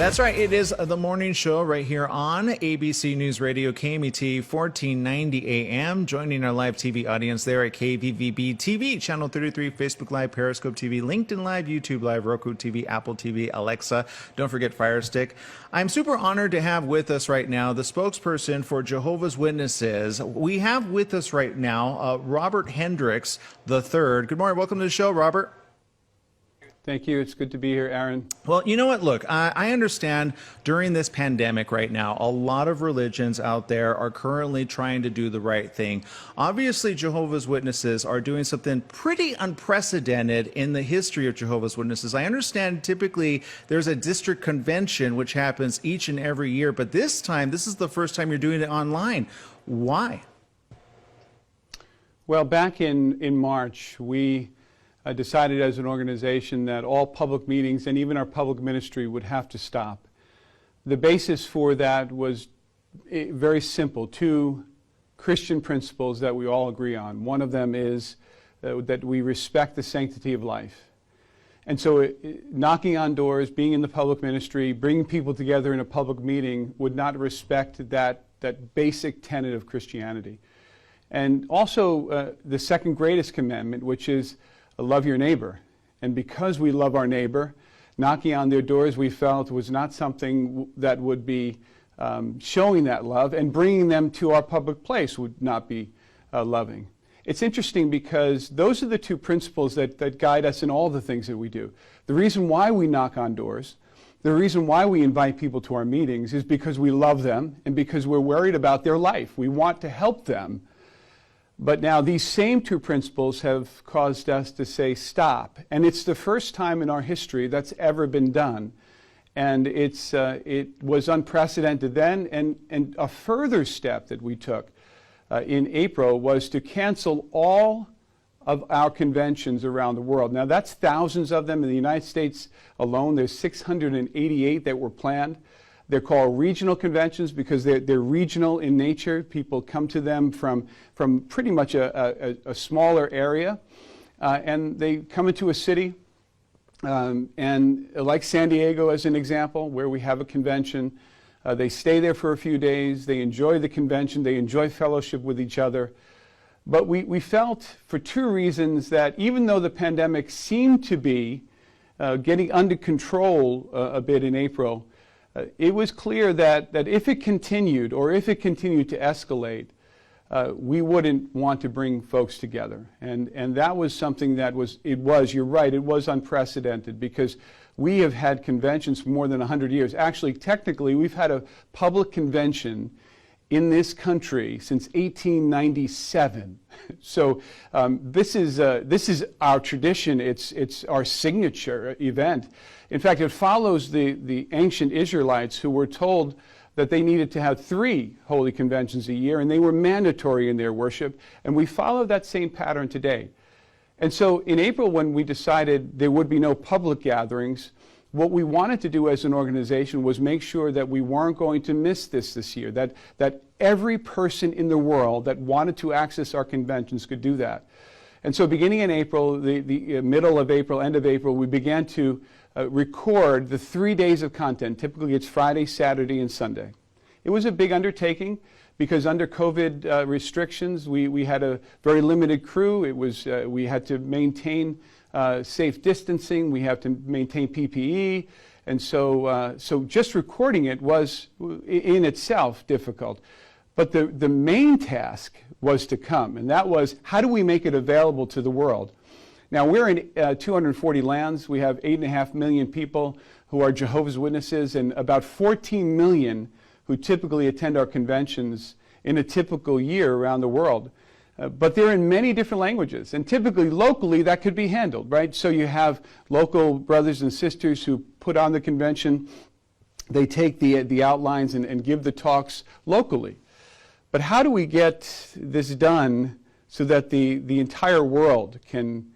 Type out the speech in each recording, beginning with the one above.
That's right. It is the morning show right here on ABC News Radio, KMET 1490 AM. Joining our live TV audience there at KVVB TV, Channel 33, Facebook Live, Periscope TV, LinkedIn Live, YouTube Live, Roku TV, Apple TV, Alexa. Don't forget Fire Stick. I'm super honored to have with us right now the spokesperson for Jehovah's Witnesses. We have with us right now Robert Hendricks III. Good morning. Welcome to the show, Robert. Thank you. It's good to be here, Aaron. Well, you know what? Look, I understand during this pandemic right now, a lot of religions out there are currently trying to do the right thing. Obviously, Jehovah's Witnesses are doing something pretty unprecedented in the history of Jehovah's Witnesses. I understand typically there's a district convention which happens each and every year, but this time, this is the first time you're doing it online. Why? Well, back in March, we decided as an organization that all public meetings and even our public ministry would have to stop. The basis for that was very simple, two Christian principles that we all agree on. One of them is that we respect the sanctity of life. And so knocking on doors, being in the public ministry, bringing people together in a public meeting would not respect that basic tenet of Christianity. And also the second greatest commandment, which is love your neighbor. And because we love our neighbor, knocking on their doors we felt was not something that would be showing that love, and bringing them to our public place would not be loving. It's interesting because those are the two principles that guide us in all the things that we do. The reason why we knock on doors, the reason why we invite people to our meetings is because we love them and because we're worried about their life. We want to help them. But now these same two principles have caused us to say stop. And it's the first time in our history that's ever been done. And it was unprecedented then. And a further step that we took in April was to cancel all of our conventions around the world. Now that's thousands of them. In the United States alone, there's 688 that were planned. They're called regional conventions because they're regional in nature. People come to them from pretty much a smaller area, and they come into a city, and like San Diego as an example, where we have a convention, they stay there for a few days, they enjoy the convention, they enjoy fellowship with each other. But we felt for two reasons that even though the pandemic seemed to be getting under control a bit in April, it was clear that if it continued, or if it continued to escalate, we wouldn't want to bring folks together. And that was something that you're right, it was unprecedented, because we have had conventions for more than 100 years. Actually, technically, we've had a public convention in this country since 1897. So this is our tradition. It's our signature event. In fact, it follows the ancient Israelites who were told that they needed to have 3 holy conventions a year, and they were mandatory in their worship. And we follow that same pattern today. And so in April, when we decided there would be no public gatherings, what we wanted to do as an organization was make sure that we weren't going to miss this year, that every person in the world that wanted to access our conventions could do that. And so beginning in April, the middle of April, end of April, we began to record the 3 days of content. Typically it's Friday, Saturday, and Sunday. It was a big undertaking because under COVID restrictions, we had a very limited crew. It was, we had to maintain safe distancing, we have to maintain PPE, and so just recording it was in itself difficult. But the main task was to come, and that was, how do we make it available to the world? Now, we're in 240 lands. We have 8.5 million people who are Jehovah's Witnesses, and about 14 million who typically attend our conventions in a typical year around the world. But they're in many different languages, and typically locally that could be handled, right? So you have local brothers and sisters who put on the convention, they take the outlines and give the talks locally. But how do we get this done so that the entire world can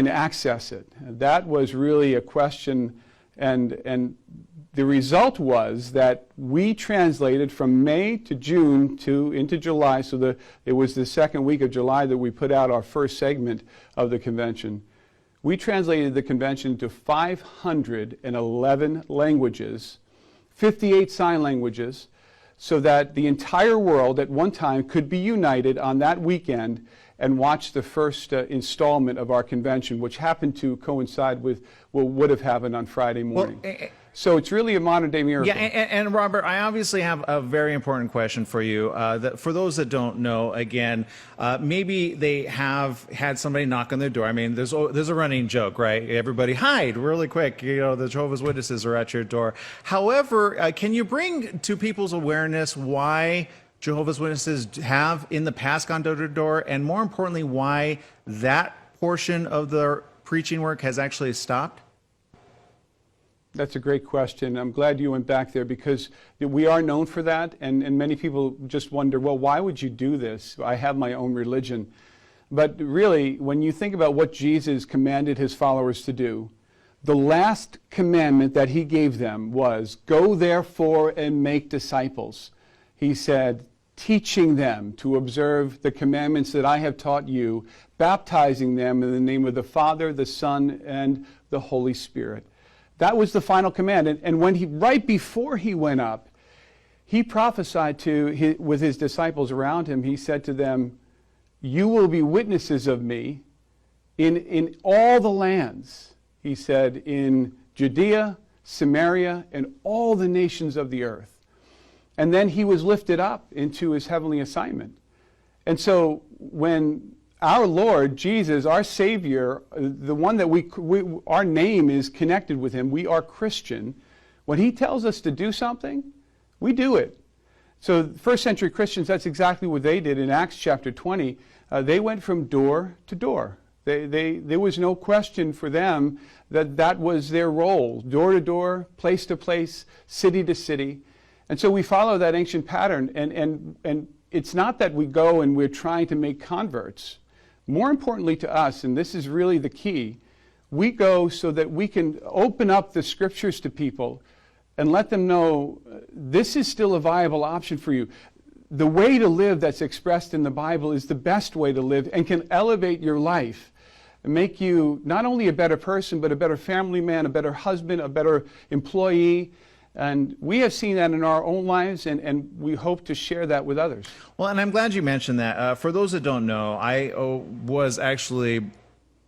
access it? That was really a question, and the result was that we translated from May to June into July, so it was the second week of July that we put out our first segment of the convention. We translated the convention to 511 languages, 58 sign languages, so that the entire world at one time could be united on that weekend and watch the first installment of our convention, which happened to coincide with what would have happened on Friday morning. So it's really a modern-day miracle. Yeah, and Robert, I obviously have a very important question for you. That for those that don't know, again, maybe they have had somebody knock on their door. I mean, there's a running joke, right? Everybody hide really quick. You know, the Jehovah's Witnesses are at your door. However, can you bring to people's awareness why Jehovah's Witnesses have in the past gone door to door, and more importantly, why that portion of their preaching work has actually stopped? That's a great question. I'm glad you went back there, because we are known for that, and many people just wonder, well, why would you do this? I have my own religion. But really, when you think about what Jesus commanded his followers to do, the last commandment that he gave them was, go therefore and make disciples. He said, teaching them to observe the commandments that I have taught you, baptizing them in the name of the Father, the Son, and the Holy Spirit. That was the final command. And when right before he went up, he prophesied with his disciples around him. He said to them, you will be witnesses of me in all the lands. He said, in Judea, Samaria, and all the nations of the earth. And then he was lifted up into his heavenly assignment. And so when our Lord Jesus, our Savior, the one that our name is connected with him, we are Christian. When he tells us to do something, we do it. So first century Christians, that's exactly what they did. In Acts chapter 20, they went from door to door. There was no question for them that was their role, door to door, place to place, city to city. And so we follow that ancient pattern, and it's not that we go and we're trying to make converts. More importantly to us, and this is really the key, we go so that we can open up the scriptures to people and let them know this is still a viable option for you. The way to live that's expressed in the Bible is the best way to live and can elevate your life and make you not only a better person, but a better family man, a better husband, a better employee. And we have seen that in our own lives, and we hope to share that with others. Well, and I'm glad you mentioned that. For those that don't know, I was actually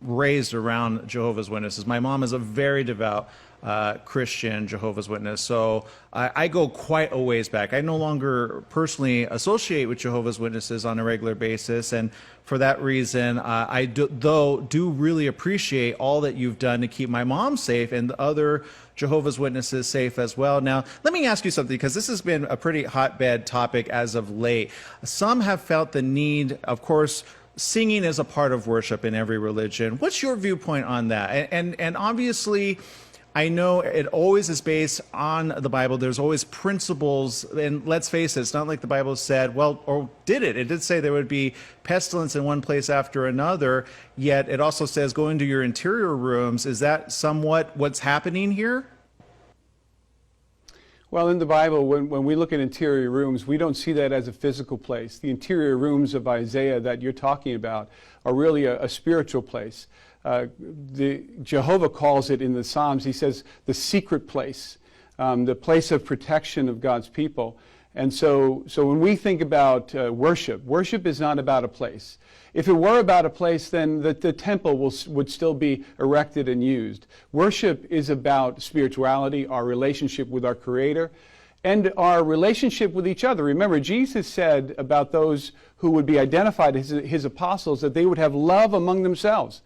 raised around Jehovah's Witnesses. My mom is a very devout Christian Jehovah's Witness, so I go quite a ways back. I no longer personally associate with Jehovah's Witnesses on a regular basis, and for that reason, I do really appreciate all that you've done to keep my mom safe and the other Jehovah's Witnesses safe as well. Now, let me ask you something, because this has been a pretty hotbed topic as of late. Some have felt the need, of course, singing is a part of worship in every religion. What's your viewpoint on that? And obviously, I know it always is based on the Bible. There's always principles, and let's face it, it's not like the Bible said, well, or did it? It did say there would be pestilence in one place after another, yet it also says go into your interior rooms. Is that somewhat what's happening here? Well, in the Bible, when we look at interior rooms, we don't see that as a physical place. The interior rooms of Isaiah that you're talking about are really a spiritual place. Jehovah calls it in the Psalms, he says, the secret place, the place of protection of God's people. And so when we think about worship is not about a place. If it were about a place, then the temple would still be erected and used. Worship is about spirituality, our relationship with our Creator, and our relationship with each other. Remember, Jesus said about those who would be identified as his apostles that they would have love among themselves.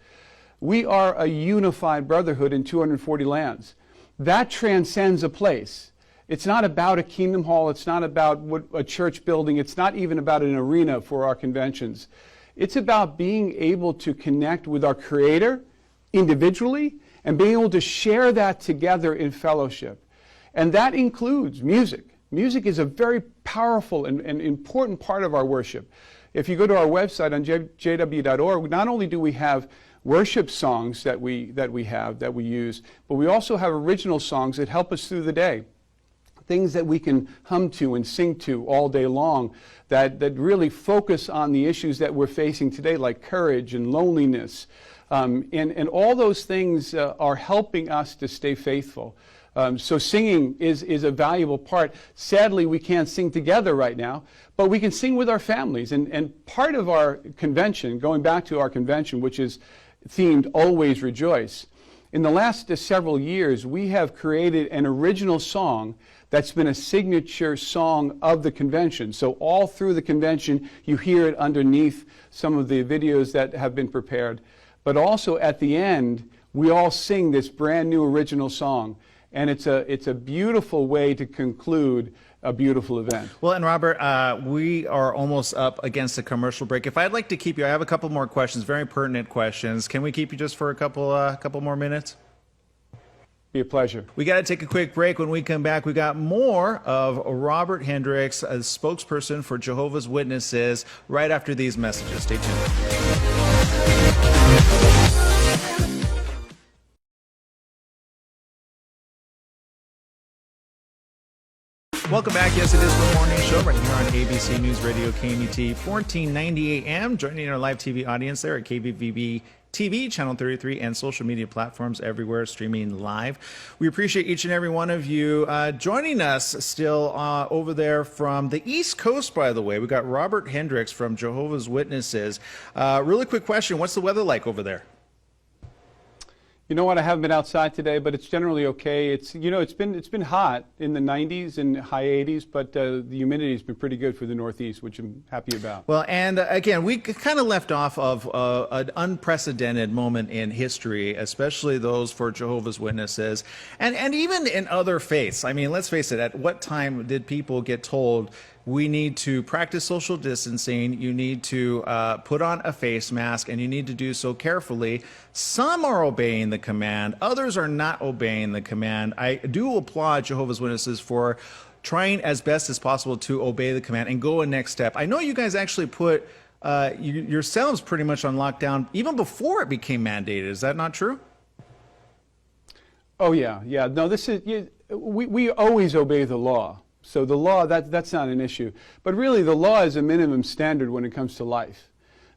We are a unified brotherhood in 240 lands. That transcends a place. It's not about a kingdom hall. It's not about a church building. It's not even about an arena for our conventions. It's about being able to connect with our Creator individually and being able to share that together in fellowship. And that includes music. Music is a very powerful and important part of our worship. If you go to our website on jw.org, not only do we have worship songs that we use, but we also have original songs that help us through the day. Things that we can hum to and sing to all day long that really focus on the issues that we're facing today, like courage and loneliness, And all those things are helping us to stay faithful. So singing is a valuable part. Sadly, we can't sing together right now, but we can sing with our families. And part of our convention, going back to our convention, which is themed Always Rejoice, in the last several years, we have created an original song that's been a signature song of the convention. So all through the convention, you hear it underneath some of the videos that have been prepared. But also at the end, we all sing this brand new original song. And it's a beautiful way to conclude a beautiful event. Well, and Robert, we are almost up against the commercial break. If I'd like to keep you, I have a couple more questions, very pertinent questions. Can we keep you just for a couple more minutes? Be a pleasure. We got to take a quick break. When we come back, we got more of Robert Hendricks, a spokesperson for Jehovah's Witnesses, right after these messages. Stay tuned. Welcome back. Yes, it is the morning show right here on ABC News Radio KMET 1490 AM. Joining our live TV audience there at KVVB TV, Channel 33, and social media platforms everywhere, streaming live. We appreciate each and every one of you joining us still over there from the East Coast, by the way. We got Robert Hendricks from Jehovah's Witnesses. Really quick question. What's the weather like over there? You know what? I haven't been outside today, but it's generally okay. It's been hot in the 90s and high 80s, but the humidity has been pretty good for the Northeast, which I'm happy about. Well, and again, we kind of left off of an unprecedented moment in history, especially those for Jehovah's Witnesses, and even in other faiths. I mean, let's face it. At what time did people get told, we need to practice social distancing, you need to put on a face mask, and you need to do so carefully? Some are obeying the command, others are not obeying the command. I do applaud Jehovah's Witnesses for trying as best as possible to obey the command and go a next step. I know you guys actually put yourselves pretty much on lockdown even before it became mandated. Is that not true? Oh, yeah. No, we always obey the law. So the law, that's not an issue. But really, the law is a minimum standard when it comes to life.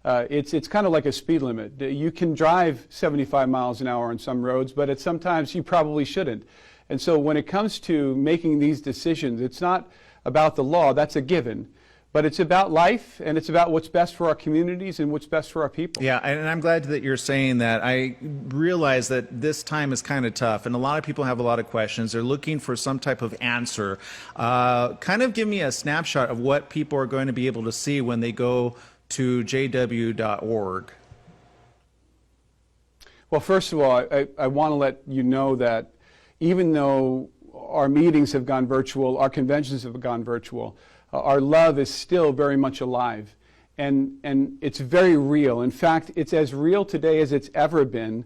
It's kind of like a speed limit. You can drive 75 miles an hour on some roads, but sometimes you probably shouldn't. And so when it comes to making these decisions, it's not about the law, that's a given. But it's about life, and it's about what's best for our communities and what's best for our people. Yeah, and I'm glad that you're saying that. I realize that this time is kind of tough, and a lot of people have a lot of questions. They're looking for some type of answer. Kind of give me a snapshot of what people are going to be able to see when they go to jw.org. Well, first of all, I want to let you know that even though our meetings have gone virtual, our conventions have gone virtual, our love is still very much alive, and it's very real. In fact, it's as real today as it's ever been.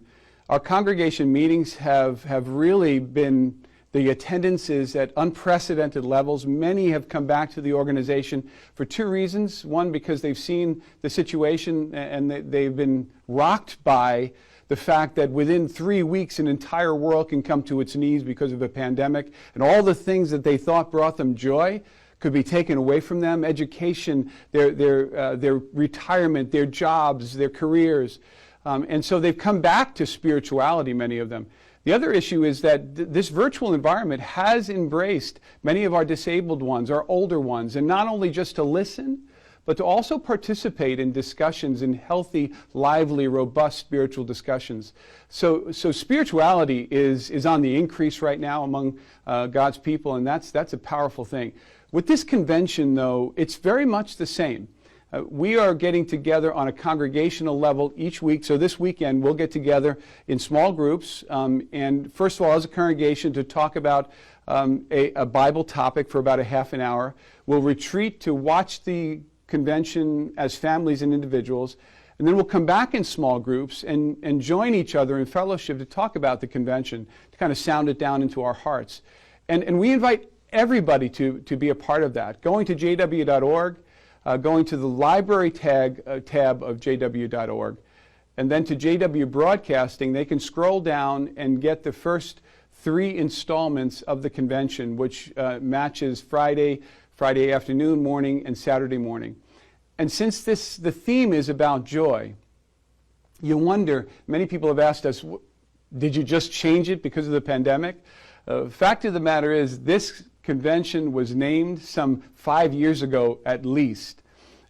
Our congregation meetings have really been, the attendance is at unprecedented levels. Many have come back to the organization for two reasons. One, because they've seen the situation and they've been rocked by the fact that within 3 weeks an entire world can come to its knees because of a pandemic, and all the things that they thought brought them joy could be taken away from them: education, their retirement, their jobs, their careers. And so they've come back to spirituality, many of them. The other issue is that this virtual environment has embraced many of our disabled ones, our older ones, and not only just to listen, but to also participate in discussions, in healthy, lively, robust spiritual discussions. So spirituality is on the increase right now among God's people, and that's a powerful thing. With this convention, though, it's very much the same. We are getting together on a congregational level each week. So this weekend, we'll get together in small groups, and first of all, as a congregation, to talk about a Bible topic for about a half an hour. We'll retreat to watch the convention as families and individuals, and then we'll come back in small groups and join each other in fellowship to talk about the convention, to kind of sound it down into our hearts. And we invite everybody to be a part of that. Going to jw.org, going to the library tab of jw.org, and then to JW Broadcasting, they can scroll down and get the first 3 installments of the convention, which matches Friday afternoon, morning, and Saturday morning. And since the theme is about joy, you wonder, many people have asked us, did you just change it because of the pandemic? Fact of the matter is, this convention was named some 5 years ago at least.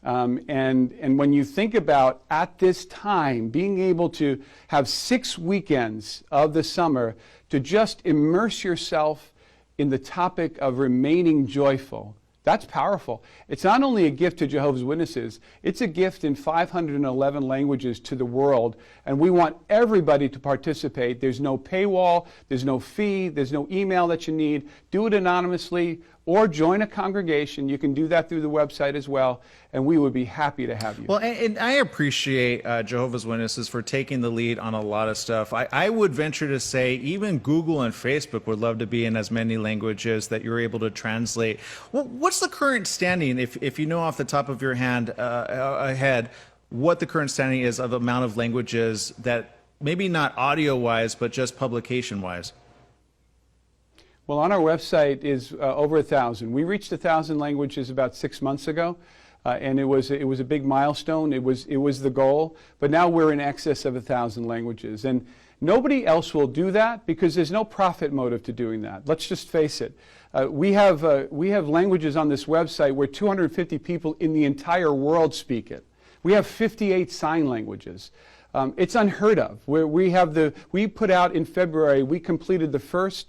And when you think about, at this time, being able to have 6 weekends of the summer to just immerse yourself in the topic of remaining joyful, that's powerful. It's not only a gift to Jehovah's Witnesses, it's a gift in 511 languages to the world, and we want everybody to participate. There's no paywall, there's no fee, there's no email that you need. Do it anonymously or join a congregation. You can do that through the website as well, and we would be happy to have you. Well, and I appreciate Jehovah's Witnesses for taking the lead on a lot of stuff. I would venture to say even Google and Facebook would love to be in as many languages that you're able to translate. Well, what's the current standing, if you know off the top of your head, what the current standing is of the amount of languages that maybe not audio-wise, but just publication-wise? Well, on our website is over 1,000. We reached 1,000 languages about 6 months ago, and it was a big milestone. It was the goal, but now we're in excess of 1,000 languages, and nobody else will do that because there's no profit motive to doing that. Let's just face it. We have languages on this website where 250 people in the entire world speak it. We have 58 sign languages. It's unheard of. We put out in February, we completed the first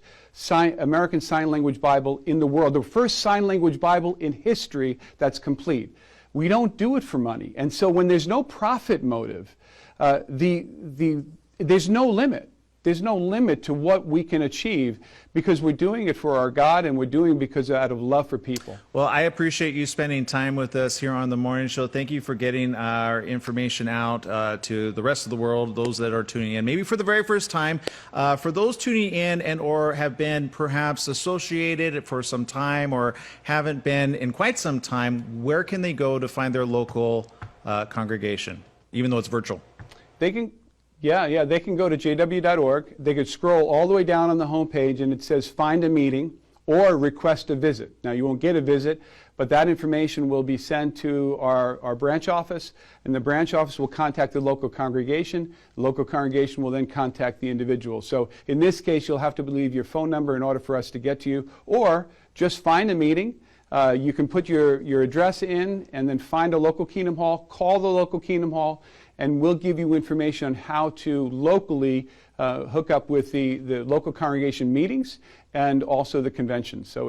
American Sign Language Bible in the world, the first sign language Bible in history that's complete. We don't do it for money. And so when there's no profit motive, there's no limit. There's no limit to what we can achieve because we're doing it for our God and we're doing it because out of love for people. Well, I appreciate you spending time with us here on the morning show. Thank you for getting our information out to the rest of the world, those that are tuning in, maybe for the very first time. For those tuning in and or have been perhaps associated for some time or haven't been in quite some time, where can they go to find their local congregation, even though it's virtual? They can go to jw.org. They could scroll all the way down on the homepage and it says find a meeting or request a visit. Now you won't get a visit, but that information will be sent to our branch office, and the branch office will contact the local congregation. The local congregation will then contact the individual. So in this case, you'll have to leave your phone number in order for us to get to you, or just find a meeting. You can put your address in and then find a local Kingdom Hall, call the local Kingdom Hall, and we'll give you information on how to locally hook up with the local congregation meetings and also the convention. So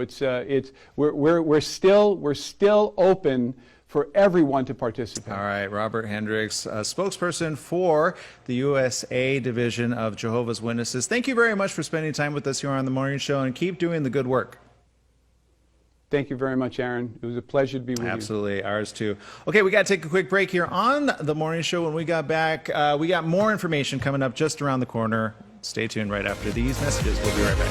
we're still open for everyone to participate. All right, Robert Hendricks, spokesperson for the USA Division of Jehovah's Witnesses. Thank you very much for spending time with us here on the morning show, and keep doing the good work. Thank you very much, Aaron. It was a pleasure to be with you. Absolutely, ours too. Okay, we got to take a quick break here on the morning show. When we got back, we got more information coming up just around the corner. Stay tuned right after these messages. We'll be right back.